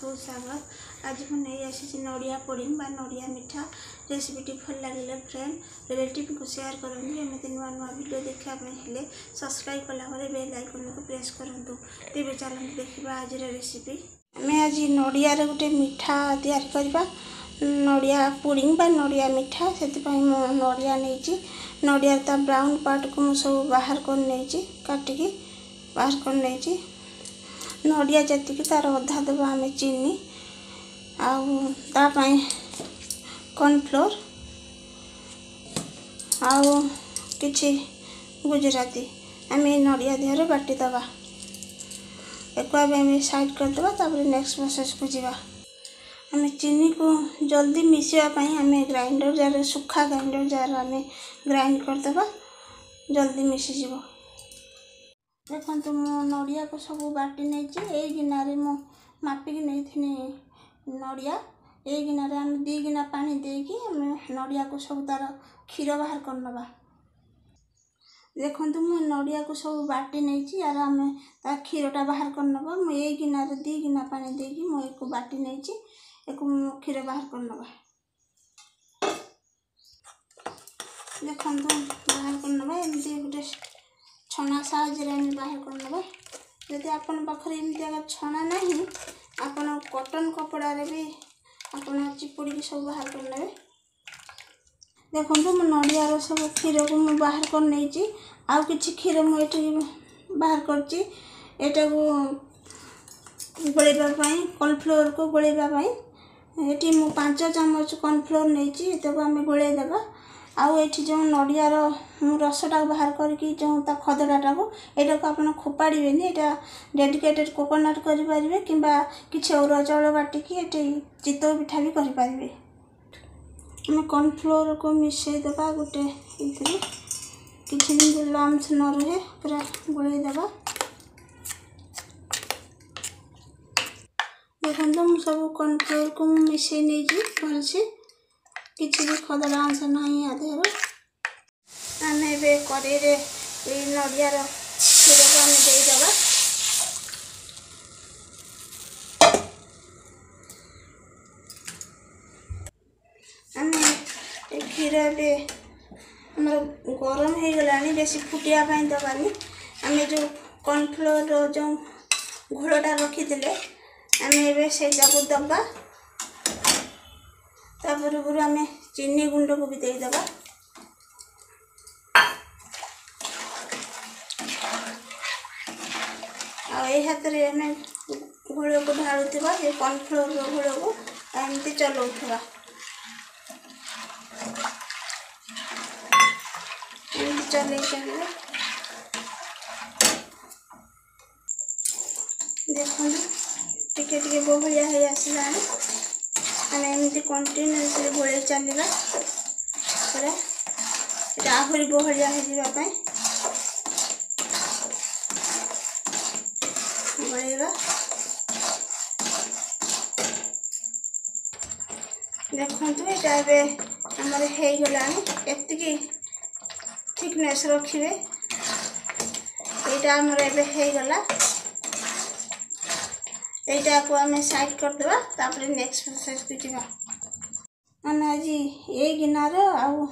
बहुत स्वागत। आज मुझे नहीं आसी नड़िया पुडिंग बा नड़िया मिठा रेसिपीटी भल लगे फ्रेंड रिलेटिव को शेयर करूँ। एमती नुआ नुआ वीडियो देखापी सब्सक्राइब कलापर बेल आइकन को प्रेस करूँ। तेज चलते देखा आज रेसिपी। आम आज नड़ियार गोटे मिठा तैयार करवा नड़िया पुडिंग बा नड़िया मिठा से नड़िया नहीं नड़िया ता ब्राउन पार्ट को सब बाहर कर नहीं काटिकी बाहर कर नहीं नड़िया जी तार अधा देवा आम चीनी आपाई कॉर्नफ्लोर आउ कि गुजराती आम नड़िया देहरे बाटी दबा एक आम साइड करदे तापर नेक्स्ट प्रोसेस को जीवा। आम चीनी को जल्दी मिसापी आम ग्राइंडर जार सुखा ग्राइंडर जार आम ग्राइंड करदे जल्दी मिसीज। देखो मो नड़िया को सब बाटी नहीं गिनारे मु मापिकी नहीं नड़िया ये गिनारे आम 2 गिना पानी देकी आम नड़िया को सब तार क्षीर बाहर करनवा। देखो मु नड़िया को सब बाटी नहीं यार आम तार क्षीरटा बाहर करनवा। मु ये गिनारे 2 गिना पानी देकी मु एक बाटी नहीं एक क्षीर बाहर करनवा। देखो बाहर करनवा एमती गोटे छना साहाଯ୍य बाहर करनवा। जदि आपन पाखरे एमती अगर छना नहीं आपन कॉटन कपड़ा रे भी आपन चिपुड़ी सब बाहर करने। देखो मो नड़ियार सब क्षीर को मु बाहर कर नहीं आउ किछि क्षीर मुझे बाहर करची एटा को गोलेबाई कॉर्नफ्लोर को गोलेबाई ये मु 5 चम्मच कॉर्नफ्लोर नहीं को आम गोलेदेवा। आउ ये जो नड़ियार रसटा बाहर करके जो खदड़ाटा को यहाँ को आप खोपाड़े यहाँ डेडिकेटेड कोकोनट करें कि किसी अरुआ चाउल बाटिकी ये चितौ पिठा भी करें। आम कॉर्नफ्लोर को मिसईदेवा गोटे इधर किसी दिन लम्स न रुहे पूरा गोलेदेवा। देखो मुझे सब कॉर्नफ्लोर को मिसई नहीं भलसे किसी भी खदड़ा अंश ना आधेर आम ए कड़े नड़ियार क्षीर को आम देदेवा। आम क्षीर एमर गरम हो गला बेसी फुटियापाई दबानी आम जो कॉर्नफ्लोर जो घोलटा रखी आम ए दबा तापर आम चीनी गुंड को भी देदेवा। हाथ में आम घोल को ढालुवा ये कॉर्नफ्लोर घोल को एमती चलाऊवा एमती चल देखो टिके बहलिया हो आसला आम एमती कंटिन्यूअसली गोले चलवा आहरी बहलिया होगापी गोलेवा। देखु ये आमर होगला एति थिकनेस रखिए यहाँ आमर एगला यहाँ को आम साइड करदे तापर नेक्स्ट प्रोसेस को जीवा। आम आज ये गिनार आउ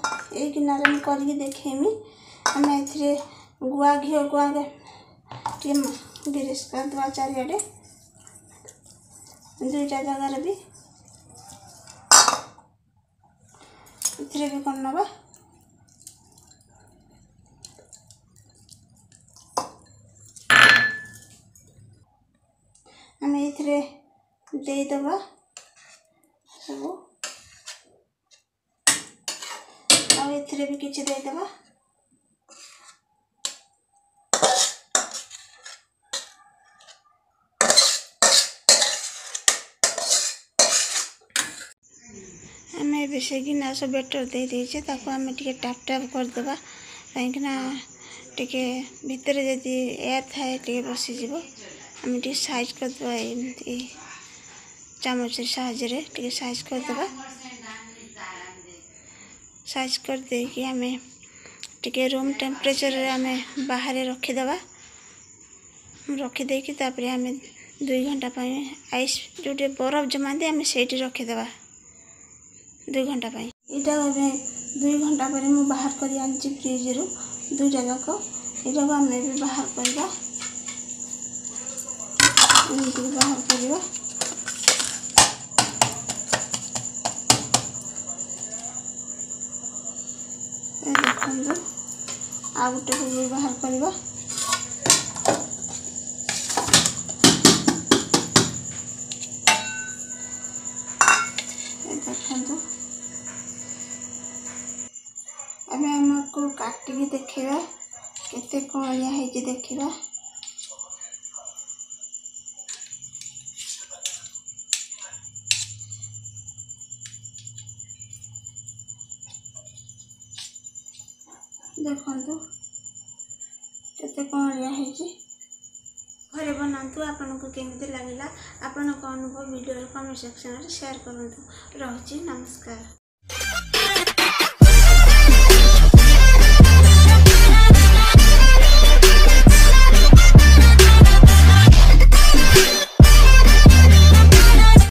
गिनार करके देखेमी आम ए गुआ घी को आगे गिरीश करदे चारिड़े 2टा जगार भी इथे भी करनवा। आम ये देदेवा सब आए भी किसी देदेवा। आम ए से गिना सब बेटर दे देचे ताको आम टिके टाप टाप करदे कहीं भितर जदि एयर थाए टे बसीज आम टे साइज करदे एमती चामच साहाଯ୍य टे साइज करदे साइज कर दे कि आम टे रूम टेम्परेचर आम बाहर रखीदे रखीदे आम 2 घंटा पाई आइस जो बरफ जमाते आम से रखीदे 2 घंटा पाई इटा 2 घंटा पर मुझे बाहर कर आनी फ्रिज रू 2टा जाक यहाँ को आम भी बाहर करवा बाहर करवा देखो आ गोटे को भी बाहर करवा देखो अब आमको काटिकी देखा केते कलिया है देखा देखो केते कलिया है घरे बनातु आपन को केमिति लागला आपन को अनुभव वीडियो कमेंट सेक्शन में शेयर करंतु। रहुची नमस्कार।